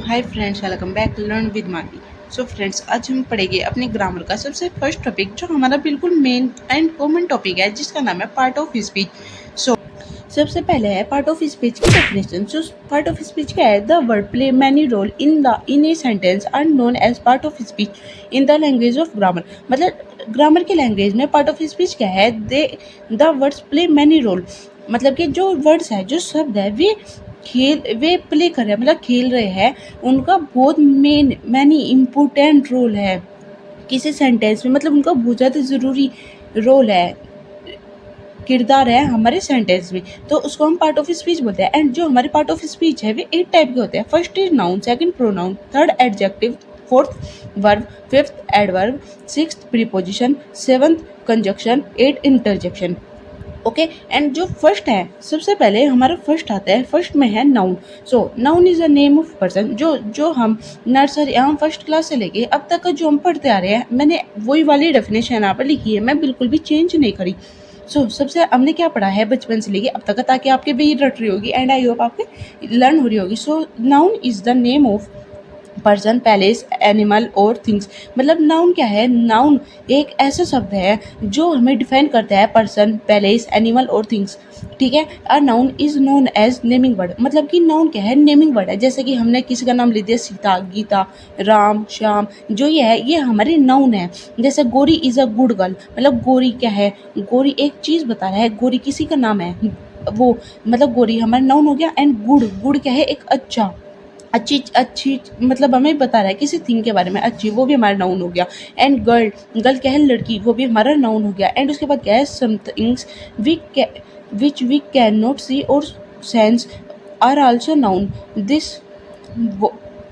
Hi friends, welcome back learn with Mahi. So friends, आज हम पढ़ेंगे अपने ग्रामर का सबसे फर्स्ट टॉपिक, जो हमारा बिल्कुल मेन एंड कॉमन टॉपिक है, जिसका नाम है पार्ट ऑफ स्पीच। सो सबसे पहले है पार्ट ऑफ स्पीच की definition. So part of speech क्या है? The word play many role in a sentence are known as part of speech in the language of grammar. मतलब ग्रामर की language में part of speech क्या है? They the words play many role, मतलब कि जो वर्ड्स है, जो शब्द है, वे प्ले कर रहे हैं, मतलब खेल रहे हैं, उनका बहुत मैनी इम्पोर्टेंट रोल है किसी सेंटेंस में। मतलब उनका बहुत ज़्यादा ज़रूरी रोल है, किरदार है हमारे सेंटेंस में, तो उसको हम पार्ट ऑफ स्पीच बोलते हैं। एंड जो हमारे पार्ट ऑफ स्पीच है वे 8 टाइप के होते हैं। First is noun, second pronoun, third adjective, fourth verb, fifth adverb, sixth preposition, seventh conjunction, eight interjection. Okay and जो फर्स्ट है, सबसे पहले हमारा फर्स्ट आता है, फर्स्ट में है noun. So noun is a name of person. जो हम नर्सरी, हम फर्स्ट क्लास से लेके अब तक जो हम पढ़ते आ रहे हैं, मैंने वही वाली डेफिनेशन यहाँ पर लिखी है, मैं बिल्कुल भी चेंज नहीं करी। सबसे हमने क्या पढ़ा है बचपन से लेके अब तक, ताकि आपके भी रट रही होगी एंड आई होप आपके लर्न हो रही होगी। Noun is the name of person, palace, animal और थिंग्स। मतलब नाउन क्या है? नाउन एक ऐसा शब्द है जो हमें डिफाइन करता है पर्सन, पैलेस, एनिमल और थिंग्स। ठीक है। A noun is known as naming word. मतलब कि नाउन क्या है? नेमिंग वर्ड है। जैसे कि हमने किसी का नाम ले दिया, सीता, गीता, राम, श्याम, जो ये है ये हमारे नाउन है। जैसे गोरी इज अ गुड गर्ल। मतलब गोरी क्या है? गोरी एक चीज़ बता रहा है, गोरी किसी का नाम है, वो मतलब गोरी हमारा नाउन हो गया। एंड गुड क्या है? एक अच्छा, अच्छी मतलब हमें बता रहा है किसी थिंग के बारे में, अच्छी, वो भी हमारा नाउन हो गया। एंड गर्ल क्या है? लड़की, वो भी हमारा नाउन हो गया। एंड उसके बाद क्या है? Somethings which we can not see और sense are also noun. This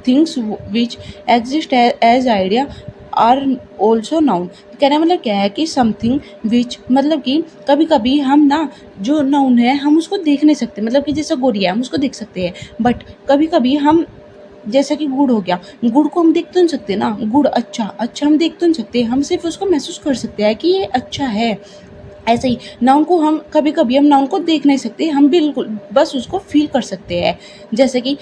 things which exist as idea are also noun. कहने मतलब क्या है कि समथिंग विच, मतलब कि कभी कभी हम ना, जो नाउन है हम उसको देख नहीं सकते। मतलब कि जैसे गोरी है, हम उसको देख सकते हैं, बट कभी कभी हम, जैसे कि गुड़ हो गया, गुड़ को हम देख तो नहीं सकते ना, गुड़ अच्छा हम देख तो नहीं सकते, हम सिर्फ उसको महसूस कर सकते हैं कि ये अच्छा है। ऐसे ही नाउन को हम कभी कभी, हम नाउन को देख नहीं सकते, हम बिल्कुल बस उसको फील कर सकते हैं। जैसे कि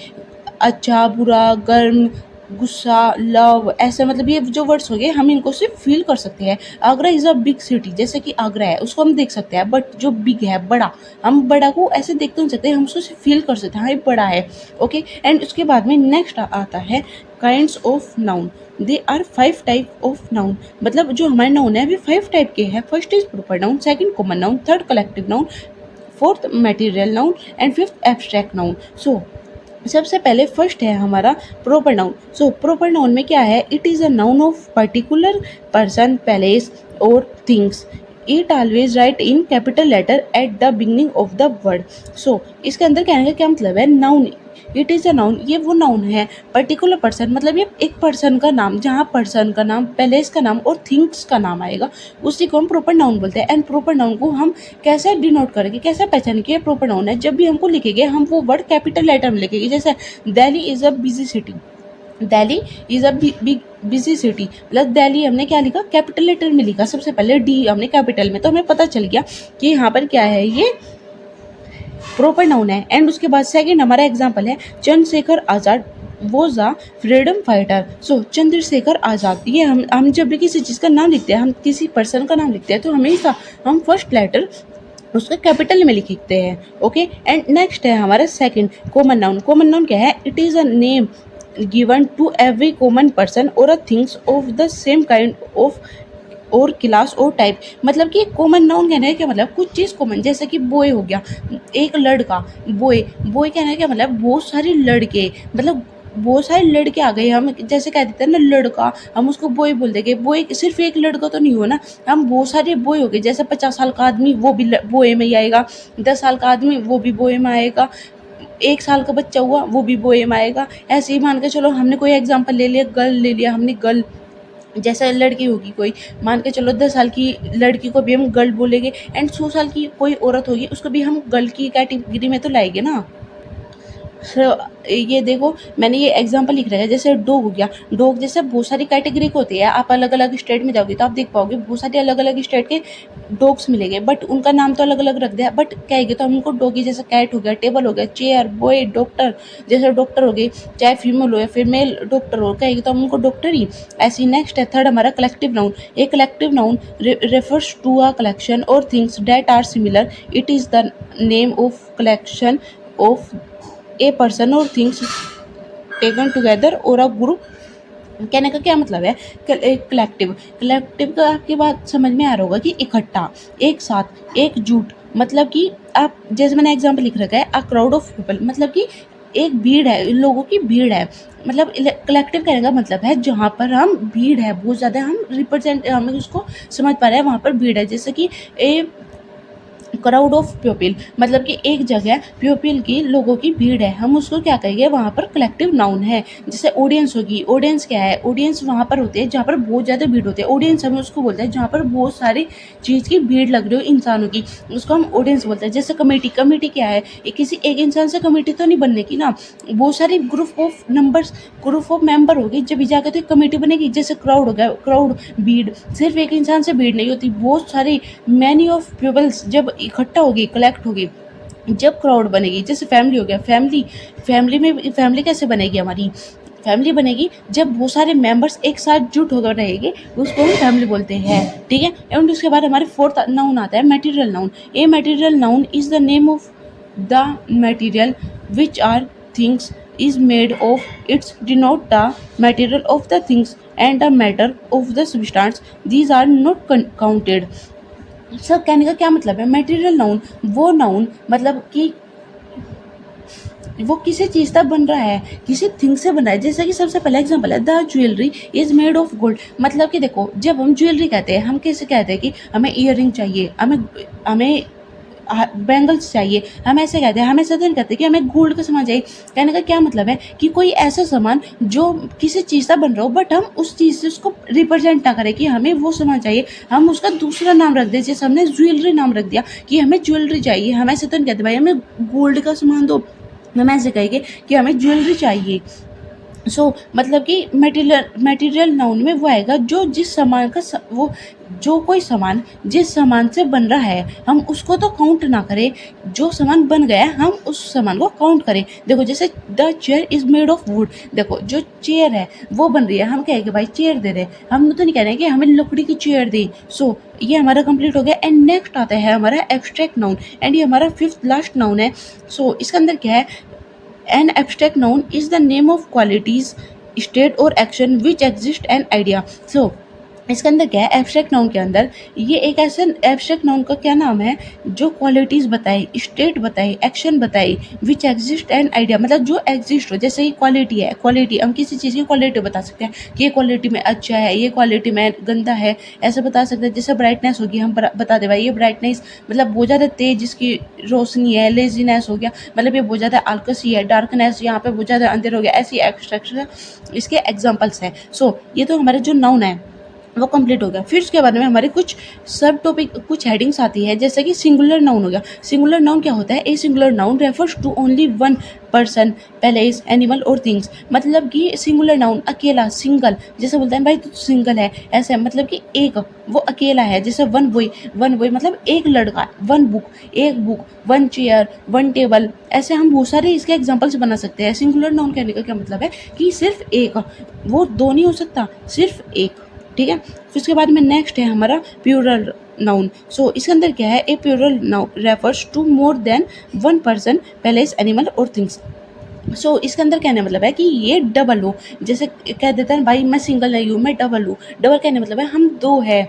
अच्छा, बुरा, गर्म, गुस्सा, लव, ऐसे मतलब ये जो वर्ड्स हो गए, हम इनको सिर्फ फील कर सकते हैं। Agra is a big city. जैसे कि आगरा है, उसको हम देख सकते हैं, बट जो बिग है, बड़ा, हम बड़ा को ऐसे देख तो नहीं सकते, हम उसको सिर्फ फील कर सकते हैं, हाँ ये बड़ा है। ओके एंड उसके बाद में नेक्स्ट आता है kinds of noun. They are 5 type of noun. मतलब जो हमारे नाउन है वे 5 टाइप के हैं। First is proper noun, second common noun, third collective noun, fourth material noun and fifth abstract noun. सबसे पहले फर्स्ट है हमारा प्रोपर नाउन। प्रोपर नाउन में क्या है? It is a noun of particular person, palace और things. It always write in capital letter at the beginning of the word. इसके अंदर कहने का क्या मतलब है? Noun, it is a noun, ये वो नाउन है, पर्टिकुलर पर्सन, मतलब ये एक पर्सन का नाम, जहाँ पर्सन का नाम, पैलेस का नाम और थिंग्स का नाम आएगा, उसी को हम प्रॉपर नाउन बोलते हैं। एंड प्रॉपर नाउन को हम कैसे डिनोट करेंगे, कैसे पहचानेंगे प्रॉपर नाउन है? जब भी हमको लिखेंगे, हम वो वर्ड कैपिटल लेटर में लिखेंगे। जैसे Delhi is a busy city, Delhi is a busy city, मतलब दिल्ली हमने क्या लिखा? कैपिटल लेटर में लिखा। सबसे पहले डी हमने कैपिटल में, तो हमें पता चल गया कि यहाँ पर क्या है, ये प्रॉपर नाउन है। एंड उसके बाद सेकंड हमारा एग्जांपल है Chandrashekhar Azad was a freedom fighter. Chandrashekhar Azad, ये हम जब भी किसी चीज़ का नाम लिखते हैं, हम किसी पर्सन का नाम लिखते हैं, तो हमेशा हम फर्स्ट लेटर उसका कैपिटल में लिखते हैं। ओके एंड नेक्स्ट है हमारा second common noun. Common noun क्या है? It is a name given to every common person और a things of the same kind of और क्लास और टाइप। मतलब कि कॉमन नाउन कहने का क्या मतलब? कुछ चीज़ कॉमन, जैसे कि बॉय हो गया, एक लड़का, बॉय, बॉय कहने का क्या मतलब? बहुत सारे लड़के, मतलब बहुत सारे लड़के आ गए, हम जैसे कह देते हैं ना लड़का, हम उसको बॉय बोल देंगे। बॉय सिर्फ एक लड़का तो नहीं हो ना, हम बहुत सारे बॉय हो गए। जैसे 50 साल का आदमी, वो भी बॉय में ही आएगा, 10 साल का आदमी, वो भी बॉय में आएगा, 1 साल का बच्चा हुआ, वो भी बॉय में आएगा। ऐसे ही मान के चलो, हमने कोई एग्जाम्पल ले लिया, गर्ल ले लिया हमने, गर्ल जैसे लड़की होगी कोई, मान के चलो 10 साल की लड़की को भी हम गर्ल बोलेंगे। एंड 100 साल की कोई औरत होगी, उसको भी हम गर्ल की कैटेगरी में तो लाएंगे ना। ये देखो मैंने ये एग्जांपल लिख रखा है, जैसे डॉग हो गया, डॉग जैसे बहुत सारी कैटेगरी के होती है, आप अलग अलग स्टेट में जाओगे तो आप देख पाओगे बहुत सारे अलग अलग स्टेट के डॉग्स मिलेंगे, बट उनका नाम तो अलग अलग रख दिया, बट कहेंगे तो हम उनको डॉगी, जैसे कैट हो गया, टेबल हो गया, चेयर, बॉय, डॉक्टर, जैसे डॉक्टर हो गए, चाहे फीमेल हो या फीमेल डॉक्टर हो, कहेंगे तो हम उनको डॉक्टर ही। ऐसी नेक्स्ट है थर्ड हमारा collective noun. A collective noun refers to a collection or things that are similar. It is the name of collection of a person or things taken together or a group। कहने का क्या मतलब है, collective, collective का आपकी बात समझ में आ रहा होगा कि इकट्ठा, एक साथ, एकजुट, मतलब कि आप जैसे मैंने एग्जांपल लिख रखा है अ क्राउड ऑफ पीपल, मतलब कि एक भीड़ है, लोगों की भीड़ है, मतलब कलेक्टिव कहने का मतलब है जहाँ पर हम भीड़ है बहुत ज़्यादा, हम रिप्रेजेंट हमें उसको समझ पा रहे हैं, वहाँ पर भीड़ है, जैसे कि ए क्राउड ऑफ पीपल, मतलब कि एक जगह पीपल की, लोगों की भीड़ है, हम उसको क्या कहेंगे, वहाँ पर कलेक्टिव नाउन है। जैसे ऑडियंस होगी, ऑडियंस क्या है, ऑडियंस वहाँ पर होते हैं जहाँ पर बहुत ज़्यादा भीड़ होती है, ऑडियंस हम उसको बोलते हैं जहाँ पर बहुत सारी चीज़ की भीड़ लग रही हो इंसानों की, उसको हम ऑडियंस बोलते हैं। जैसे कमेटी, कमेटी क्या है, किसी एक इंसान से कमेटी तो नहीं बनने की ना, बहुत सारी group of numbers, group of member होगी जब जाकर तो कमेटी बनेगी। जैसे क्राउड हो गया, क्राउड भीड़, सिर्फ एक इंसान से भीड़ नहीं होती, बहुत सारी मैनी ऑफ पीपल्स जब इकट्ठा होगी, कलेक्ट होगी, जब क्राउड बनेगी। जैसे फैमिली हो गया, फैमिली, फैमिली में फैमिली कैसे बनेगी, हमारी फैमिली बनेगी जब बहुत सारे मेंबर्स एक साथ जुट होकर रहेंगे, उसको हम फैमिली बोलते हैं, ठीक है। एंड उसके बाद हमारे फोर्थ नाउन आता है material noun. A material noun is the name of the material which are things is made of, its denote the material of the things and the matter of the substance, these are not counted। Sir कहने का क्या मतलब है, material noun वो noun मतलब कि वो किसी चीज़ का बन रहा है, किसी थिंग से बन रहा है। जैसे कि सबसे पहला एग्जांपल है the jewellery is made of gold, मतलब कि देखो जब हम ज्वेलरी कहते हैं, हम कैसे कहते हैं कि हमें ईयरिंग चाहिए, हमें हमें बैंगल्स चाहिए, हम ऐसे कहते हैं, हम ऐसा नहीं कहते कि हमें गोल्ड का सामान चाहिए। कहने का क्या मतलब है कि कोई ऐसा सामान जो किसी चीज़ का बन रहा हो, बट हम उस चीज़ से उसको रिप्रेजेंट ना करें कि हमें वो सामान चाहिए, हम उसका दूसरा नाम रख दें। जैसे हमने ज्वेलरी नाम रख दिया कि हमें ज्वेलरी चाहिए, हम ऐसे तो नहीं कहते भाई हमें गोल्ड का सामान दो, हम ऐसे कहेंगे कि हमें ज्वेलरी चाहिए। मतलब कि मटेरियल नाउन में वो आएगा जो जिस सामान का वो जो कोई सामान जिस सामान से बन रहा है, हम उसको तो काउंट ना करें, जो सामान बन गया है हम उस सामान को काउंट करें। देखो जैसे the chair is made of would, देखो जो चेयर है वो बन रही है, हम कहेंगे भाई चेयर दे रहे, हम तो नहीं कह रहे कि हमें लकड़ी की चेयर दी। ये हमारा कंप्लीट हो गया। एंड नेक्स्ट आता है हमारा एब्स्ट्रैक्ट नाउन, एंड ये हमारा फिफ्थ लास्ट नाउन है। इसके अंदर क्या है, an abstract noun is the name of qualities, state or action which exist an idea। इसके अंदर क्या है, एब्स्ट्रैक्ट नाउन के अंदर ये एक ऐसा एब्स्ट्रैक्ट नाउन का क्या नाम है जो क्वालिटीज़ बताए, स्टेट बताए, एक्शन बताए, विच एग्जिस्ट एंड आइडिया, मतलब जो एग्जिस्ट हो। जैसे कि क्वालिटी है, क्वालिटी हम किसी चीज़ की क्वालिटी बता सकते हैं कि ये क्वालिटी में अच्छा है, ये क्वालिटी में गंदा है, ऐसा बता सकते हैं। जैसे ब्राइटनेस होगी, हम बता दे भाई ये ब्राइटनेस मतलब बहुत ज़्यादा तेज जिसकी रोशनी है, लेजीनेस हो गया मतलब ये बहुत ज़्यादा आलकसी है, डार्कनेस यहाँ पे बहुत ज़्यादा अंधेर हो गया, ऐसी एब्स्ट्रैक्शन इसके एग्जाम्पल्स हैं। ये तो हमारे जो नाउन है वो कंप्लीट हो गया। फिर उसके बाद में हमारे कुछ सब टॉपिक, कुछ हेडिंग्स आती है, जैसे कि सिंगुलर नाउन हो गया। सिंगुलर नाउन क्या होता है, a singular noun refers to only one person, place, animal और थिंग्स, मतलब कि सिंगुलर नाउन अकेला, सिंगल, जैसे बोलते हैं भाई तू सिंगल है, ऐसे मतलब कि एक वो अकेला है। जैसे वन बॉय, वन बॉय मतलब एक लड़का, वन बुक, एक book, one chair, one table, ऐसे हम बहुत सारे इसके एग्जाम्पल्स बना सकते हैं। सिंगुलर नाउन कहने का क्या मतलब है कि सिर्फ एक, वो दो नहीं हो सकता, सिर्फ एक, ठीक है। फिर उसके बाद में नेक्स्ट है हमारा प्लूरल नाउन। इसके अंदर क्या है, a plural noun refers to more than one person, place, animal और थिंग्स। इसके अंदर कहने मतलब है कि ये डबल हो, जैसे कह देते हैं भाई मैं सिंगल नहीं हूँ, मैं डबल हूँ। डबल कहने मतलब है हम दो है,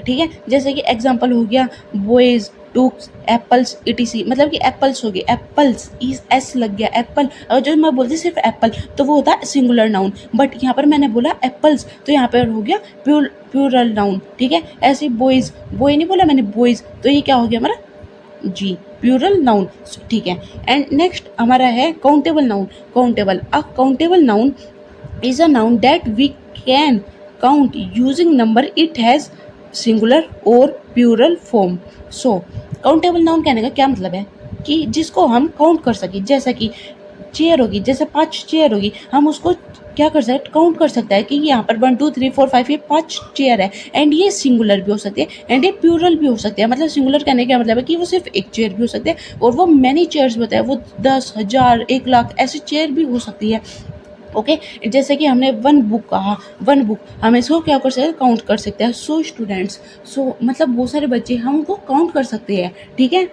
ठीक है। जैसे कि एग्जांपल हो गया बॉयज, टूक्स, एप्पल्स, इटीसी, मतलब कि एप्पल्स हो गए, एप्पल्स इज एस लग गया, एप्पल। और जो मैं बोलती सिर्फ एप्पल तो वो होता है सिंगुलर नाउन, बट यहाँ पर मैंने बोला एप्पल्स तो यहाँ पर हो गया प्लूरल नाउन, ठीक है। ऐसे बॉयज, बॉय नहीं बोला मैंने, बॉयज, तो ये क्या हो गया हमारा जी प्लूरल नाउन, ठीक है। एंड नेक्स्ट हमारा है countable noun. Countable, a countable noun is a noun that we can count using number, it has singular और प्लूरल फॉर्म। काउंटेबल नाउन कहने का क्या मतलब है कि जिसको हम काउंट कर सकें, जैसा कि चेयर होगी, जैसे 5 चेयर होगी, हम उसको क्या कर सकते, काउंट कर सकता है कि यहाँ पर 1 2 3 4 5 ये 5 चेयर है। एंड ये सिंगुलर भी हो सकती है एंड ये प्लूरल भी हो सकती है। मतलब सिंगुलर कहने का मतलब है कि वो सिर्फ एक चेयर भी हो सकती है और वो मैनी चेयर्स भी होता है, वो 10,000 1 लाख ऐसी चेयर भी हो सकती है। ओके जैसे कि हमने वन बुक कहा, वन बुक हम इसको क्या कर सकते हैं, काउंट कर सकते हैं। सो स्टूडेंट्स, सो मतलब बहुत सारे बच्चे हम उनको काउंट कर सकते हैं, ठीक है।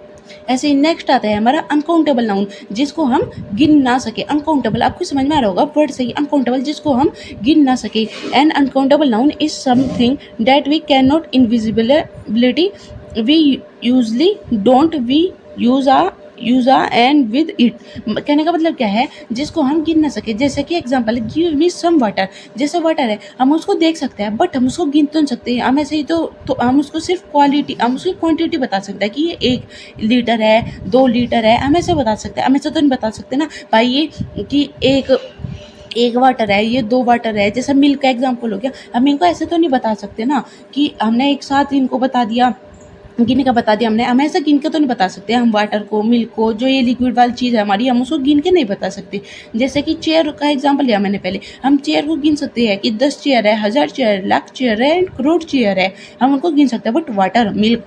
ऐसे ही नेक्स्ट आता है हमारा अनकाउंटेबल नाउन, जिसको हम गिन ना सके। अनकाउंटेबल आपको समझ में आ रहा होगा वर्ड से ही, अनकाउंटेबल जिसको हम गिन ना सके। An uncountable noun is something that we can not invisibility we usually don't we use a and with it. कहने का मतलब क्या है, जिसको हम गिन ना सके। जैसे कि example, give me some water, जैसे वाटर है हम उसको देख सकते हैं बट हम उसको गिन तो नहीं सकते। हम ऐसे ही तो हम उसको सिर्फ क्वालिटी, हम उसकी क्वांटिटी बता सकते हैं कि ये 1 लीटर है, 2 लीटर है, हम ऐसे बता सकते हैं। हम ऐसे तो नहीं बता सकते ना भाई ये कि एक वाटर है, ये 2 वाटर है। जैसे मिल्क का एग्जाम्पल हो गया, हम इनको ऐसे तो नहीं बता सकते ना कि हमने एक साथ इनको बता दिया, गिन का बता दिया हमने। हम ऐसा गिन के तो नहीं बता सकते, हम वाटर को, मिल्क को, जो ये लिक्विड वाली चीज़ है हमारी, हम उसको गिन के नहीं बता सकते। जैसे कि चेयर का एग्जांपल लिया मैंने पहले, हम चेयर को गिन सकते हैं कि 10 चेयर है, 1000 चेयर है, लाख चेयर है एंड करोड़ चेयर है, हम उनको गिन सकते हैं। बट वाटर, मिल्क,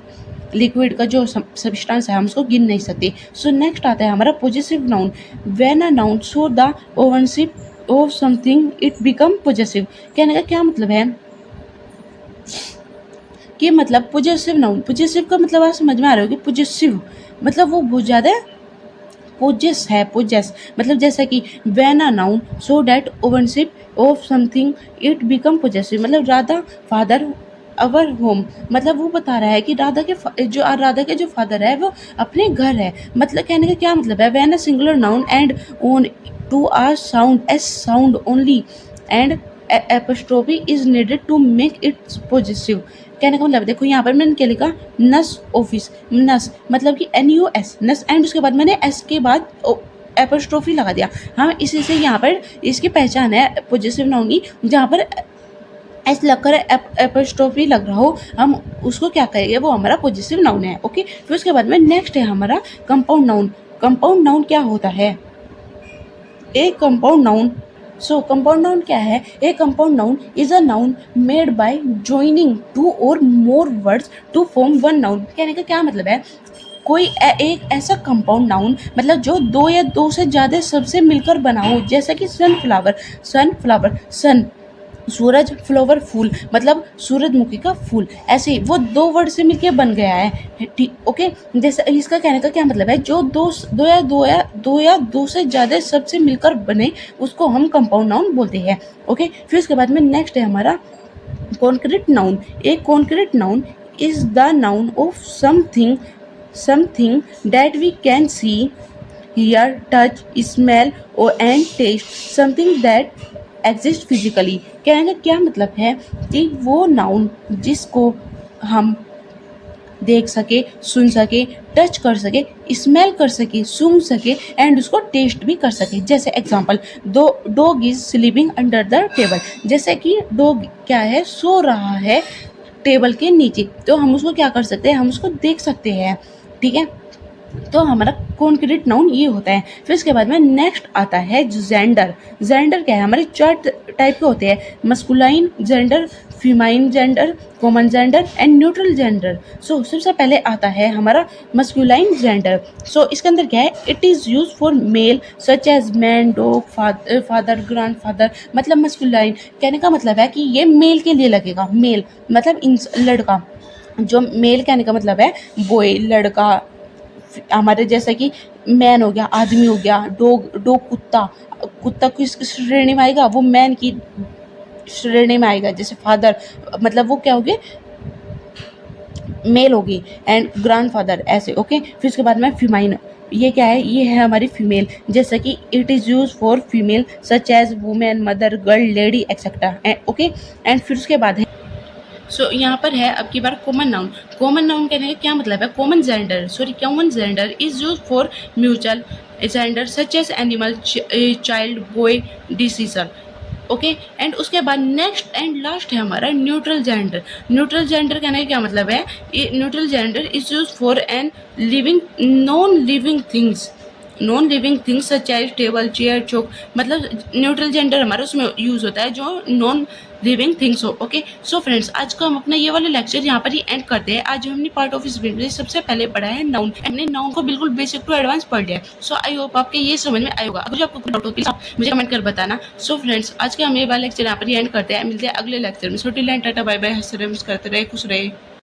लिक्विड का जो सब्सटेंस है हम उसको गिन नहीं सकते। सो नेक्स्ट आता है हमारा possessive noun. When a noun show the ownership of something it become possessive. कहने का क्या मतलब है कि मतलब पॉजेसिव नाउन, पॉजेसिव का मतलब आप समझ में आ रहा हो कि पॉजेसिव मतलब वो बहुत ज़्यादा पोजेस है। पोजेस मतलब जैसा कि when a noun so that ownership of something it become possessive. मतलब राधा फादर अवर होम, मतलब वो बता रहा है कि राधा के जो फादर है वो अपने घर है। मतलब कहने का क्या मतलब है, when a singular noun end on to a sound s sound only and apostrophe is needed to make it positive. कहने का मतलब देखो यहाँ पर मैंने क्या लिखा, नस ऑफिस, नस मतलब कि NUS नस, एंड उसके बाद मैंने एस के बाद एपोस्ट्रोफी लगा दिया। हम इसी से यहाँ पर इसकी पहचान है पॉजिटिव नाउन की, जहाँ पर एस लगकर एपोस्ट्रोफी लग रहा हो हम उसको क्या कहेंगे, वो हमारा पॉजिटिव नाउन है। ओके फिर उसके बाद में नेक्स्ट है हमारा कंपाउंड नाउन। कंपाउंड नाउन क्या होता है, एक compound noun. So compound noun क्या है, a compound noun is a noun made by joining 2 और more words to form 1 noun. कहने का क्या मतलब है, कोई एक ऐसा कंपाउंड नाउन मतलब जो 2 या 2 से ज़्यादा सबसे मिलकर बना हो। जैसा कि सनफ्लावर, सनफ्लावर सन, सूरज, फ्लावर फूल मतलब सूरजमुखी का फूल। ऐसे ही वो 2 वर्ड से मिलके बन गया है, ठीक। ओके जैसे इसका कहने का क्या मतलब है, जो दो या दो से ज़्यादा सबसे मिलकर बने उसको हम कंपाउंड नाउन बोलते हैं। ओके फिर उसके बाद में नेक्स्ट है हमारा कॉन्क्रीट नाउन। एक concrete noun is the noun of something that we can see, hear, touch, smell and taste, something that exist physically। कहने का क्या मतलब है कि वो नाउन जिसको हम देख सके, सुन सके, टच कर सके, स्मेल कर सके, सूंघ सके एंड उसको टेस्ट भी कर सके। जैसे example, dog is sleeping under the table. जैसे कि डॉग क्या है, सो रहा है टेबल के नीचे, तो हम उसको क्या कर सकते हैं, हम उसको देख सकते हैं, ठीक है। तो हमारा कॉन्क्रीट नाउन ये होता है। फिर इसके बाद में नेक्स्ट आता है जेंडर। जेंडर क्या है, हमारे 4 टाइप के होते हैं, masculine gender, feminine gender, common gender and neutral gender. So सबसे पहले आता है हमारा मस्कुलाइन जेंडर। सो इसके अंदर क्या है, it is use for male such as man, dog, father, grandfather. मतलब मस्कुलाइन कहने का मतलब है कि ये मेल के लिए लगेगा, मेल मतलब लड़का, जो मेल कहने का मतलब है बॉय, लड़का। हमारे जैसे कि मैन हो गया, आदमी हो गया, डॉग कुत्ता, कुत्ता किस श्रेणी में आएगा, वो मैन की श्रेणी में आएगा। जैसे फादर मतलब वो क्या हो गए, मेल होगी एंड ग्रैंडफादर ऐसे। ओके फिर उसके बाद में फीमाइन, ये क्या है, ये है हमारी फीमेल। जैसे कि it is use for female such as women, mother, girl, lady etcetera. Okay and फिर उसके बाद है सो यहाँ पर है अब की बार कॉमन नाउन। कॉमन नाउन कहने का क्या मतलब है, common gender is use for mutual gender such as animal, child, boy, डिसीजर। ओके एंड उसके बाद नेक्स्ट एंड लास्ट है हमारा न्यूट्रल जेंडर। न्यूट्रल जेंडर कहने का क्या मतलब है, neutral gender is use for an living, non living things non living things such as table, chair, chalk, मतलब न्यूट्रल जेंडर हमारा उसमें यूज होता है जो नॉन लिविंग थिंग्स हो। ओके, सो फ्रेंड्स आज का हम अपना ये वाला लेक्चर यहाँ पर ही एंड करते हैं। आज हमने पार्ट ऑफ स्पीच में सबसे पहले पढ़ा है नाउन। हमने नाउन को बिल्कुल बेसिक टू एडवांस पढ़ लिया है। सो आई होप आपके ये समझ में आएगा। अगर आपको कोई डाउट हो प्लीज आप मुझे कमेंट कर बताना। सो फ्रेंड्स आज के हम ये वाला लेक्चर यहाँ पर ही एंड करते हैं। मिलते हैं अगले लेक्चर में। छोटी लाइन टाटा बाय बाय, हंस रहे, करते रहे, खुश रहे।